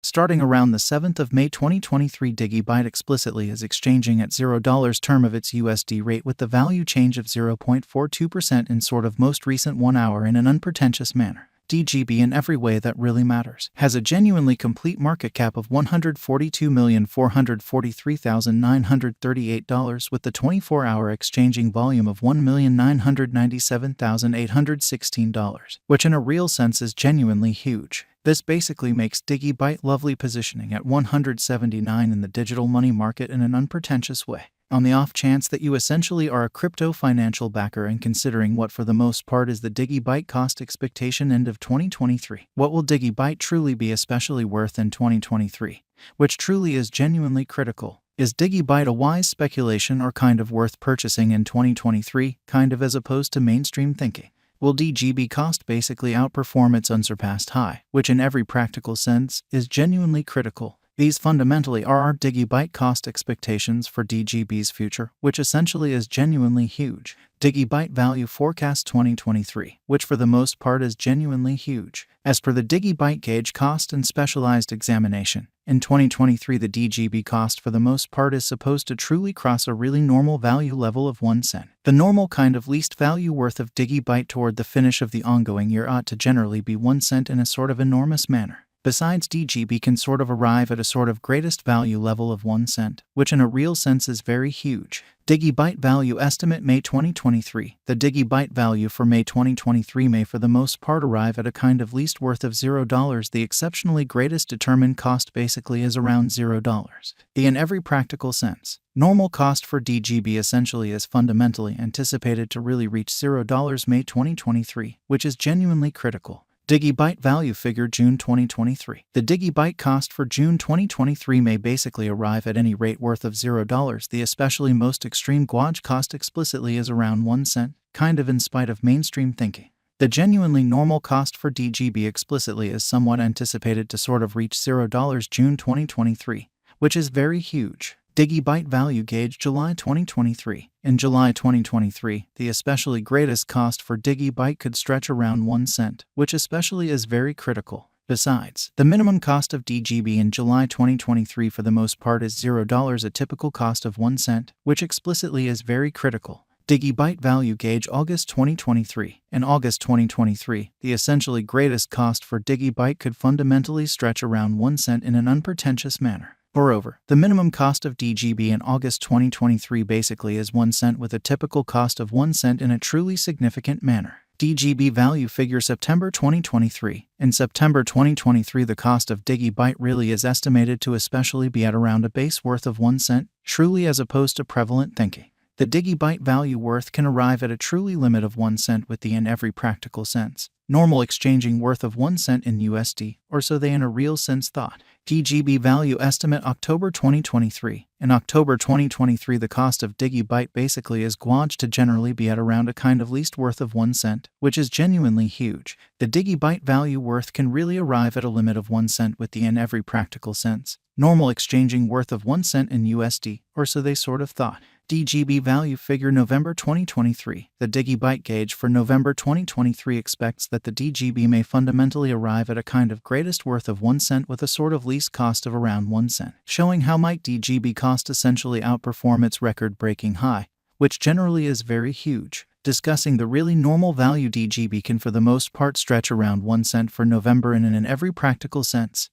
Starting around the 7th of May 2023, Digibyte explicitly is exchanging at $0 term of its USD rate with the value change of 0.42% in sort of most recent 1 hour in an unpretentious manner. DGB in every way that really matters has a genuinely complete market cap of $142,443,938 with the 24-hour exchanging volume of $1,997,816, which in a real sense is genuinely huge. This basically makes Digibyte lovely positioning at 179 in the digital money market in an unpretentious way. On the off chance that you essentially are a crypto financial backer and considering what for the most part is the Digibyte cost expectation end of 2023, what will Digibyte truly be especially worth in 2023? Which truly is genuinely critical. Is Digibyte a wise speculation or kind of worth purchasing in 2023, kind of as opposed to mainstream thinking? Will DGB cost basically outperform its unsurpassed high, which in every practical sense is genuinely critical? These fundamentally are our Digibyte cost expectations for DGB's future, which essentially is genuinely huge. Digibyte value forecast 2023, which for the most part is genuinely huge. As per the Digibyte gauge cost and specialized examination, in 2023 the DGB cost for the most part is supposed to truly cross a really normal value level of 1 cent. The normal kind of least value worth of Digibyte toward the finish of the ongoing year ought to generally be 1 cent in a sort of enormous manner. Besides, DGB can sort of arrive at a sort of greatest value level of 1 cent, which in a real sense is very huge. Digibyte value estimate May 2023. The Digibyte value for May 2023 may for the most part arrive at a kind of least worth of $0. The exceptionally greatest determined cost basically is around $0. In every practical sense, normal cost for DGB essentially is fundamentally anticipated to really reach $0 May 2023, which is genuinely critical. Digibyte value figure June 2023. The Digibyte cost for June 2023 may basically arrive at any rate worth of $0. The especially most extreme gauge cost explicitly is around 1 cent, kind of in spite of mainstream thinking. The genuinely normal cost for DGB explicitly is somewhat anticipated to sort of reach $0 June 2023, which is very huge. Digibyte value gauge July 2023. In July 2023, the especially greatest cost for Digibyte could stretch around 1 cent, which especially is very critical. Besides, the minimum cost of DGB in July 2023 for the most part is $0, a typical cost of 1 cent, which explicitly is very critical. Digibyte value gauge August 2023. In August 2023, the essentially greatest cost for Digibyte could fundamentally stretch around 1 cent in an unpretentious manner. Moreover, the minimum cost of DGB in August 2023 basically is 1 cent with a typical cost of 1 cent in a truly significant manner. DGB value figure September 2023. In September 2023 the cost of Digibyte really is estimated to especially be at around a base worth of 1 cent, truly as opposed to prevalent thinking. The Digibyte value worth can arrive at a truly limit of 1 cent with the in every practical sense. Normal exchanging worth of 1 cent in USD, or so they in a real sense thought. DGB value estimate October 2023. In October 2023 the cost of Digibyte basically is gauged to generally be at around a kind of least worth of 1 cent, which is genuinely huge. The Digibyte value worth can really arrive at a limit of 1 cent with the in every practical sense. Normal exchanging worth of 1 cent in USD, or so they sort of thought. DGB value figure November 2023. The Digibyte gauge for November 2023 expects that the DGB may fundamentally arrive at a kind of greatest worth of 1 cent with a sort of least cost of around 1 cent, showing how might DGB cost essentially outperform its record-breaking high, which generally is very huge. Discussing the really normal value DGB can for the most part stretch around 1 cent for November in an every practical sense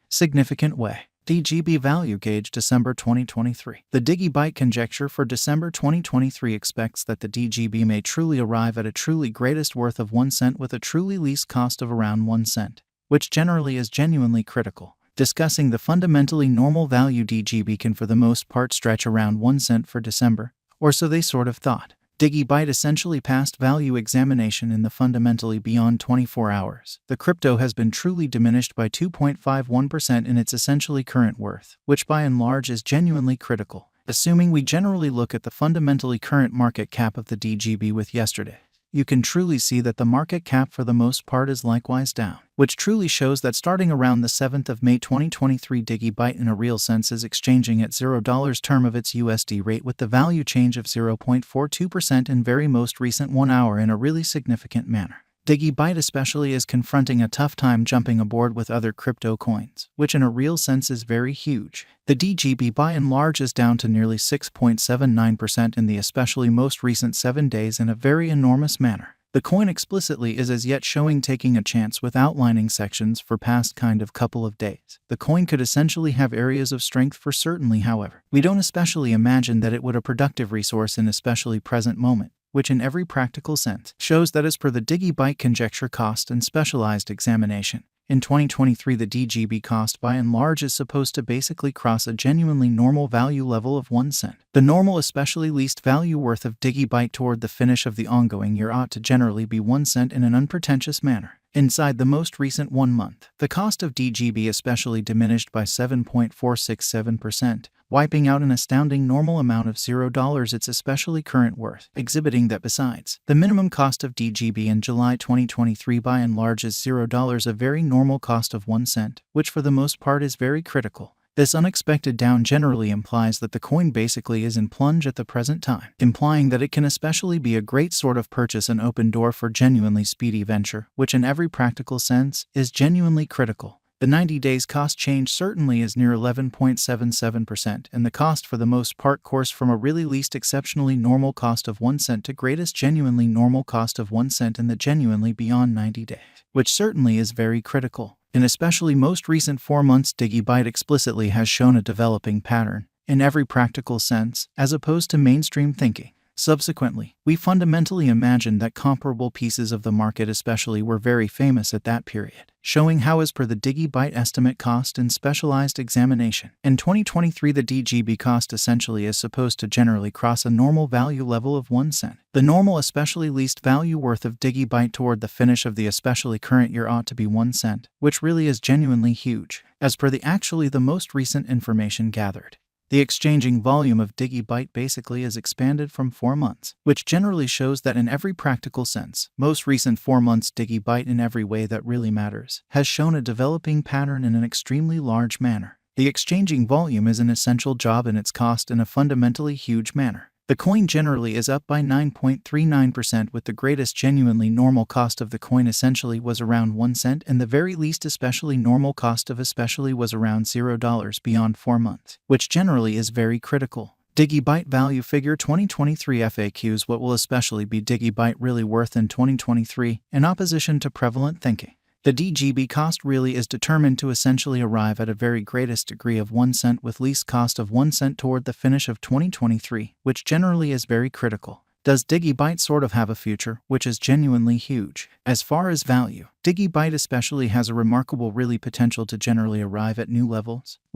significant way. DGB value gauge December 2023. The Digibyte conjecture for December 2023 expects that the DGB may truly arrive at a truly greatest worth of 1 cent with a truly least cost of around 1 cent, which generally is genuinely critical. Discussing the fundamentally normal value DGB can for the most part stretch around 1 cent for December, or so they sort of thought. Digibyte essentially passed value examination in the fundamentally beyond 24 hours. The crypto has been truly diminished by 2.51% in its essentially current worth, which by and large is genuinely critical. Assuming we generally look at the fundamentally current market cap of the DGB with yesterday, you can truly see that the market cap for the most part is likewise down, which truly shows that starting around the 7th of May 2023 Digibyte in a real sense is exchanging at $0 term of its USD rate with the value change of 0.42% in very most recent 1 hour in a really significant manner. Digibyte especially is confronting a tough time jumping aboard with other crypto coins, which in a real sense is very huge. The DGB by and large is down to nearly 6.79% in the especially most recent 7 days in a very enormous manner. The coin explicitly is as yet showing taking a chance with outlining sections for past kind of couple of days. The coin could essentially have areas of strength for certainly, however. We don't especially imagine that it would a productive resource in especially present moment, which in every practical sense shows that as per the Digibyte conjecture cost and specialized examination, in 2023 the DGB cost by and large is supposed to basically cross a genuinely normal value level of 1 cent. The normal especially least value worth of Digibyte toward the finish of the ongoing year ought to generally be 1 cent in an unpretentious manner. Inside the most recent 1 month, the cost of DGB especially diminished by 7.467%, wiping out an astounding normal amount of $0 its especially current worth, exhibiting that besides, the minimum cost of DGB in July 2023 by and large is $0, a very normal cost of 1 cent, which for the most part is very critical. This unexpected down generally implies that the coin basically is in plunge at the present time, implying that it can especially be a great sort of purchase and open door for genuinely speedy venture, which in every practical sense is genuinely critical. The 90 days cost change certainly is near 11.77%, and the cost for the most part course from a really least exceptionally normal cost of 1 cent to greatest genuinely normal cost of 1 cent in the genuinely beyond 90 days, which certainly is very critical. In especially most recent 4 months, Digibyte explicitly has shown a developing pattern, in every practical sense, as opposed to mainstream thinking. Subsequently, we fundamentally imagined that comparable pieces of the market especially were very famous at that period, showing how as per the Digibyte estimate cost and specialized examination, in 2023 the DGB cost essentially is supposed to generally cross a normal value level of 1 cent. The normal especially least value worth of Digibyte toward the finish of the especially current year ought to be 1 cent, which really is genuinely huge, as per the most recent information gathered. The exchanging volume of Digibyte basically is expanded from 4 months, which generally shows that in every practical sense, most recent 4 months Digibyte in every way that really matters, has shown a developing pattern in an extremely large manner. The exchanging volume is an essential job in its cost in a fundamentally huge manner. The coin generally is up by 9.39%, with the greatest genuinely normal cost of the coin essentially was around 1 cent, and the very least especially normal cost of especially was around $0 beyond 4 months, which generally is very critical. Digibyte value figure 2023 FAQs. What will especially be Digibyte really worth in 2023, in opposition to prevalent thinking? The DGB cost really is determined to essentially arrive at a very greatest degree of 1 cent with least cost of 1 cent toward the finish of 2023, which generally is very critical. Does Digibyte sort of have a future, which is genuinely huge? As far as value, Digibyte especially has a remarkable really potential to generally arrive at new levels.